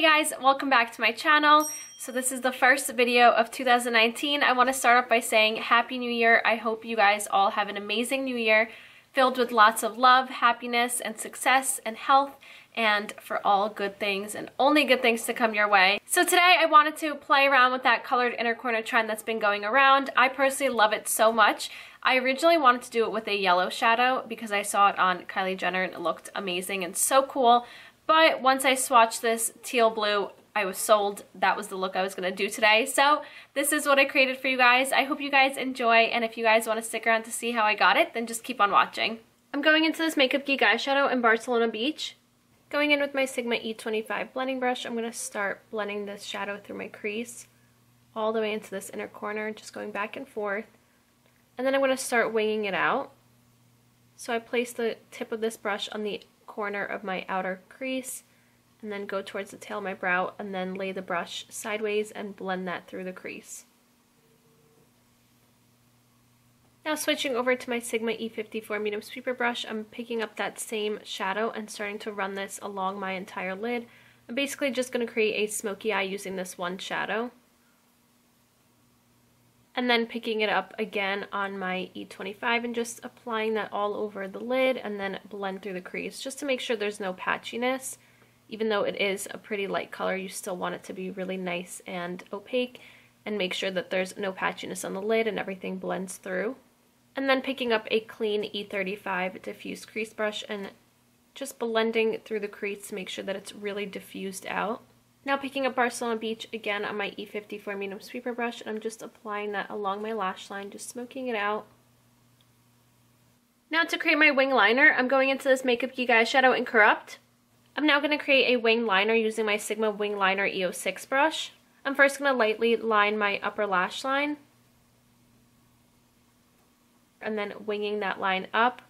Hey guys, welcome back to my channel. So this is the first video of 2019. I want to start off by saying Happy New Year. I hope you guys all have an amazing new year filled with lots of love, happiness, and success, and health, and for all good things and only good things to come your way. So today I wanted to play around with that colored inner corner trend that's been going around. I personally love it so much. I originally wanted to do it with a yellow shadow because I saw it on Kylie Jenner and it looked amazing and so cool. But once I swatched this teal blue, I was sold. That was the look I was going to do today. So this is what I created for you guys. I hope you guys enjoy, and if you guys want to stick around to see how I got it, then just keep on watching. I'm going into this Makeup Geek Eyeshadow in Barcelona Beach. Going in with my Sigma E25 blending brush, I'm going to start blending this shadow through my crease all the way into this inner corner, just going back and forth. And then I'm going to start winging it out. So I place the tip of this brush on the corner of my outer crease and then go towards the tail of my brow and then lay the brush sideways and blend that through the crease. Now switching over to my Sigma E54 medium sweeper brush, I'm picking up that same shadow and starting to run this along my entire lid. I'm basically just going to create a smoky eye using this one shadow. And then picking it up again on my E25 and just applying that all over the lid and then blend through the crease just to make sure there's no patchiness. Even though it is a pretty light color, you still want it to be really nice and opaque, and make sure that there's no patchiness on the lid and everything blends through. And then picking up a clean E35 diffuse crease brush and just blending through the crease to make sure that it's really diffused out. Now picking up Barcelona Beach again on my E54 medium sweeper brush, and I'm just applying that along my lash line, just smoking it out. Now to create my wing liner, I'm going into this Makeup Geek Eyeshadow in Corrupt. I'm now going to create a wing liner using my Sigma Wing Liner E06 brush. I'm first going to lightly line my upper lash line, and then winging that line up,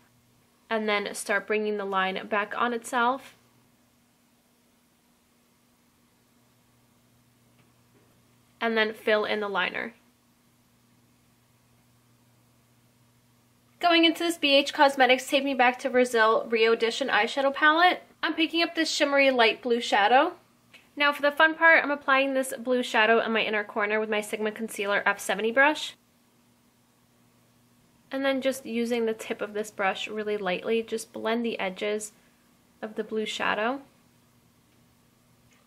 and then start bringing the line back on itself. And then fill in the liner. Going into this BH Cosmetics Take Me Back to Brazil Rio Edition eyeshadow palette, I'm picking up this shimmery light blue shadow. Now for the fun part, I'm applying this blue shadow on my inner corner with my Sigma Concealer F70 brush. And then just using the tip of this brush really lightly, just blend the edges of the blue shadow.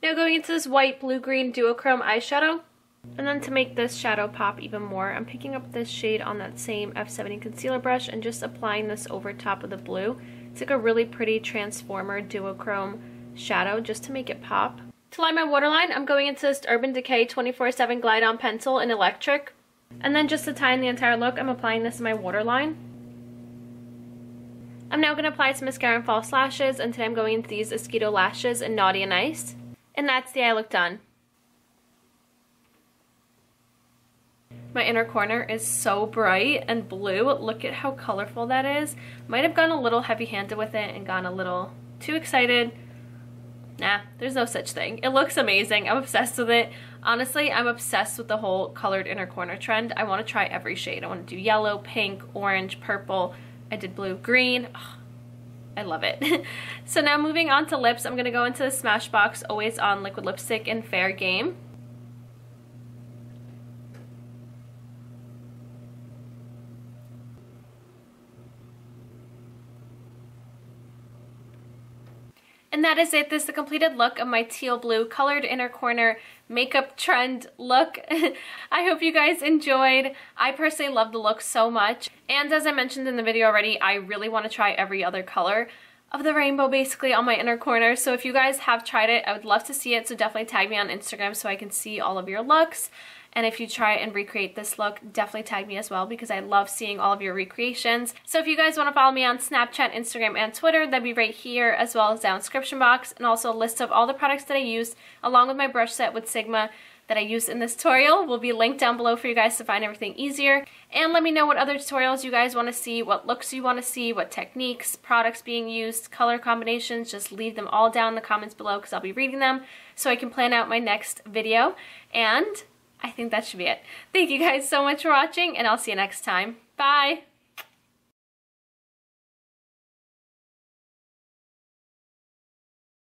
Now going into this white blue-green duochrome eyeshadow. And then to make this shadow pop even more, I'm picking up this shade on that same F70 concealer brush and just applying this over top of the blue. It's like a really pretty transformer duochrome shadow just to make it pop. To line my waterline, I'm going into this Urban Decay 24/7 Glide On Pencil in Electric. And then just to tie in the entire look, I'm applying this in my waterline. I'm now going to apply some mascara and false lashes, and today I'm going into these Esquito lashes in Naughty and Nice. And that's the eye look done. My inner corner is so bright and blue. Look at how colorful that is. Might have gone a little heavy-handed with it and gone a little too excited. Nah, there's no such thing. It looks amazing. I'm obsessed with it. Honestly, I'm obsessed with the whole colored inner corner trend. I want to try every shade. I want to do yellow, pink, orange, purple. I did blue, green. Oh, I love it. So now moving on to lips, I'm going to go into the Smashbox Always On Liquid Lipstick in Fair Game. And that is it. This is the completed look of my teal blue colored inner corner makeup trend look. I hope you guys enjoyed. I personally love the look so much. And as I mentioned in the video already, I really want to try every other color of the rainbow basically on my inner corner. So if you guys have tried it, I would love to see it. So definitely tag me on Instagram so I can see all of your looks. And if you try and recreate this look, definitely tag me as well because I love seeing all of your recreations. So if you guys want to follow me on Snapchat, Instagram, and Twitter, that'd be right here, as well as down in the description box, and also a list of all the products that I use, along with my brush set with Sigma that I used in this tutorial will be linked down below for you guys to find everything easier. And let me know what other tutorials you guys want to see, what looks you want to see, what techniques, products being used, color combinations. Just leave them all down in the comments below because I'll be reading them so I can plan out my next video. And I think that should be it. Thank you guys so much for watching, and I'll see you next time. Bye!